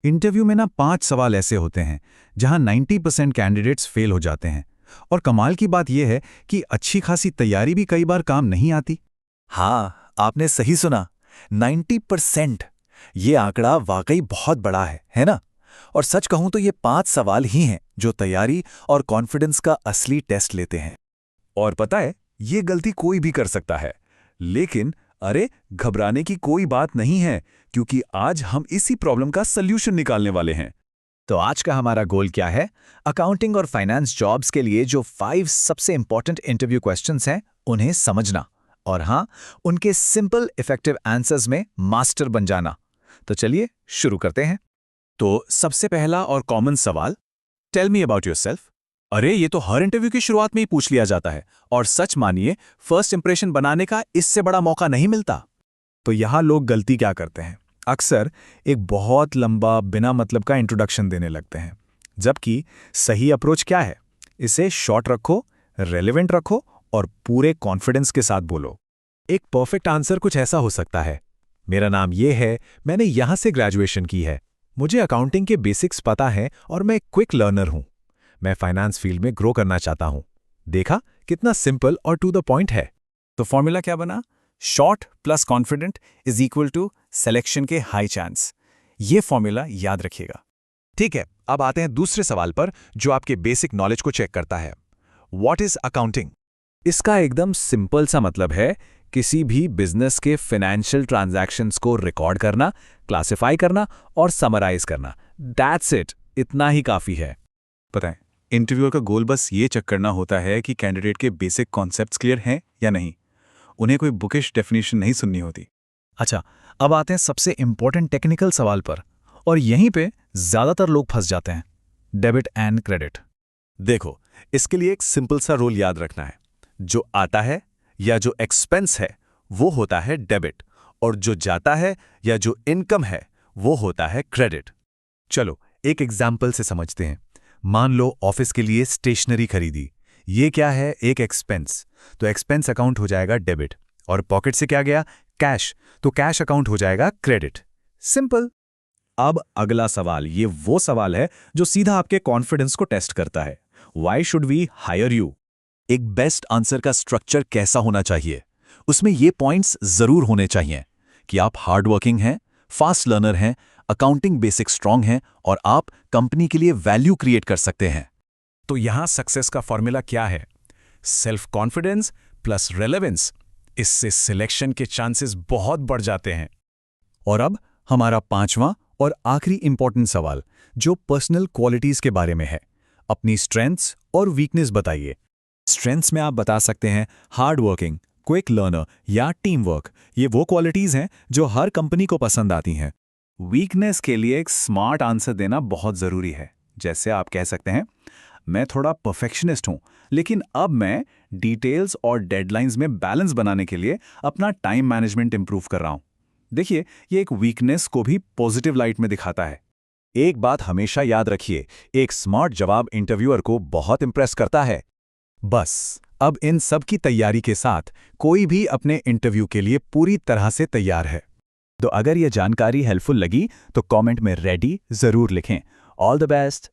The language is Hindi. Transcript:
इंटरव्यू में ना 5 सवाल ऐसे होते हैं जहां 90% कैंडिडेट्स फेल हो जाते हैं। और कमाल की बात यह है कि अच्छी खासी तैयारी भी कई बार काम नहीं आती। हाँ, आपने सही सुना। 90%। ये आंकड़ा वाकई बहुत बड़ा है ना? और सच कहूं तो ये 5 सवाल ही हैं जो तैयारी और कॉन्फिडेंस का असली टेस्ट लेते हैं। और पता है, ये गलती कोई भी कर सकता है। लेकिन अरे, घबराने की कोई बात नहीं है, क्योंकि आज हम इसी प्रॉब्लम का सल्यूशन निकालने वाले हैं। तो आज का हमारा गोल क्या है? अकाउंटिंग और फाइनेंस जॉब्स के लिए जो 5 सबसे इंपॉर्टेंट इंटरव्यू क्वेश्चंस हैं, उन्हें समझना। और हाँ, उनके सिंपल इफेक्टिव आंसर्स में मास्टर बन जाना। तो चलिए शुरू करते हैं। तो सबसे पहला और कॉमन सवाल, टेल मी अबाउट योरसेल्फ। अरे, ये तो हर इंटरव्यू की शुरुआत में ही पूछ लिया जाता है। और सच मानिए, फर्स्ट इंप्रेशन बनाने का इससे बड़ा मौका नहीं मिलता। तो यहाँ लोग गलती क्या करते हैं? अक्सर एक बहुत लंबा बिना मतलब का इंट्रोडक्शन देने लगते हैं, जबकि सही अप्रोच क्या है? इसे शॉर्ट रखो, रेलेवेंट रखो और पूरे कॉन्फिडेंस के साथ बोलो। एक परफेक्ट आंसर कुछ ऐसा हो सकता है, मेरा नाम ये है, मैंने यहाँ से ग्रेजुएशन की है, मुझे अकाउंटिंग के बेसिक्स पता है और मैं एक क्विक लर्नर हूँ। मैं फाइनेंस फील्ड में ग्रो करना चाहता हूँ। देखा कितना सिंपल और टू द पॉइंट है। तो फॉर्मूला क्या बना? Short plus confident is equal to selection के हाई चांस। ये फॉर्मूला याद रखिएगा। ठीक है, अब आते हैं दूसरे सवाल पर जो आपके बेसिक नॉलेज को चेक करता है। What is accounting? इसका एकदम सिंपल सा मतलब है किसी भी बिजनेस के फाइनेंशियल ट्रांजैक्शंस को रिकॉर्ड करना, क्लासिफाई करना और समराइज करना। दैट्स इट, इतना ही काफी है। पता है, इंटरव्यूअर का गोल बस ये चेक करना होता है कि कैंडिडेट के बेसिक कॉन्सेप्ट्स क्लियर हैं या नहीं। उन्हें कोई बुकिश डेफिनेशन नहीं सुननी होती। अच्छा, अब आते हैं सबसे इंपॉर्टेंट टेक्निकल सवाल पर, और यहीं पे ज्यादातर लोग फंस जाते हैं। Debit and credit. देखो, इसके लिए एक सिंपल सा रूल याद रखना है। जो आता है या जो एक्सपेंस है वो होता है डेबिट, और जो जाता है या जो इनकम है वो होता है क्रेडिट। चलो एक एग्जाम्पल से समझते हैं। मान लो ऑफिस के लिए स्टेशनरी खरीदी, ये क्या है? एक एक्सपेंस। तो एक्सपेंस अकाउंट हो जाएगा डेबिट। और पॉकेट से क्या गया? कैश। तो कैश अकाउंट हो जाएगा क्रेडिट। सिंपल। अब अगला सवाल, ये वो सवाल है जो सीधा आपके कॉन्फिडेंस को टेस्ट करता है। Why should we hire you? एक बेस्ट आंसर का स्ट्रक्चर कैसा होना चाहिए? उसमें ये पॉइंट्स जरूर होने चाहिए कि आप हार्ड वर्किंग हैं, फास्ट लर्नर हैं, अकाउंटिंग बेसिक स्ट्रांग हैं और आप कंपनी के लिए वैल्यू क्रिएट कर सकते हैं। तो यहां सक्सेस का फॉर्मूला क्या है? Self confidence plus relevance. इससे सिलेक्शन के चांसेस बहुत बढ़ जाते हैं। और अब हमारा 5वां और आखिरी इंपॉर्टेंट सवाल, जो पर्सनल क्वालिटीज के बारे में है। अपनी स्ट्रेंथ्स और वीकनेस बताइए। स्ट्रेंथ्स में आप बता सकते हैं हार्ड वर्किंग, क्विक लर्नर या टीम वर्क। ये वो क्वालिटीज हैं जो हर कंपनी को पसंद आती हैं। वीकनेस के लिए एक स्मार्ट आंसर देना बहुत ज़रूरी है। जैसे आप कह सकते हैं, मैं थोड़ा परफेक्शनिस्ट हूँ, लेकिन अब मैं डिटेल्स और डेडलाइंस में बैलेंस बनाने के लिए अपना टाइम मैनेजमेंट इंप्रूव कर रहा हूँ। देखिए, ये एक वीकनेस को भी पॉजिटिव लाइट में दिखाता है। एक बात हमेशा याद रखिए, एक स्मार्ट जवाब इंटरव्यूअर को बहुत इंप्रेस करता है। बस, अब इन सब की तैयारी के साथ कोई भी अपने इंटरव्यू के लिए पूरी तरह से तैयार है। तो अगर ये जानकारी हेल्पफुल लगी तो कमेंट में रेडी जरूर लिखें। All the best.